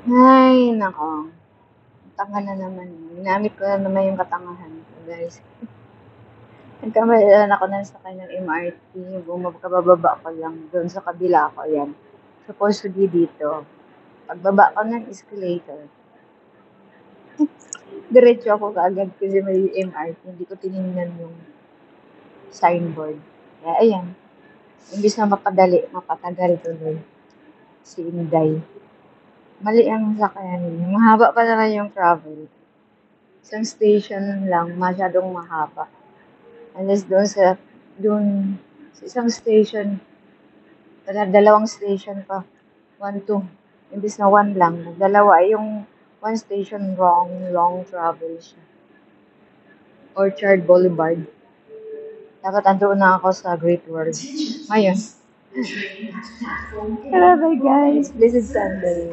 Ay, nako. Tanga na naman. Ginamit ko na naman yung katangahan ko, guys. Nagkamalian ako ng sakay ng MRT. Kabababa ko lang. Doon sa kabila ko, yan. Supposedly dito. Pagbaba ko ng escalator, diretso ako kaagad kasi may MRT. Hindi ko tinignan yung signboard. Kaya, ayan. Imbis na mapatagal tuloy. Si Inday. Mali ang sakayan niya. Mahaba pa naman yung travel. Isang station lang, masyadong mahaba. Unless doon sa isang station, dalawang station pa. 1, 2. Imbis na 1 lang, dalawa. Yung 1 station wrong, long travel siya. Orchard Boulevard. Dapat andoon na ako sa Great World. Ngayon. Bye guys. Blessed Sunday.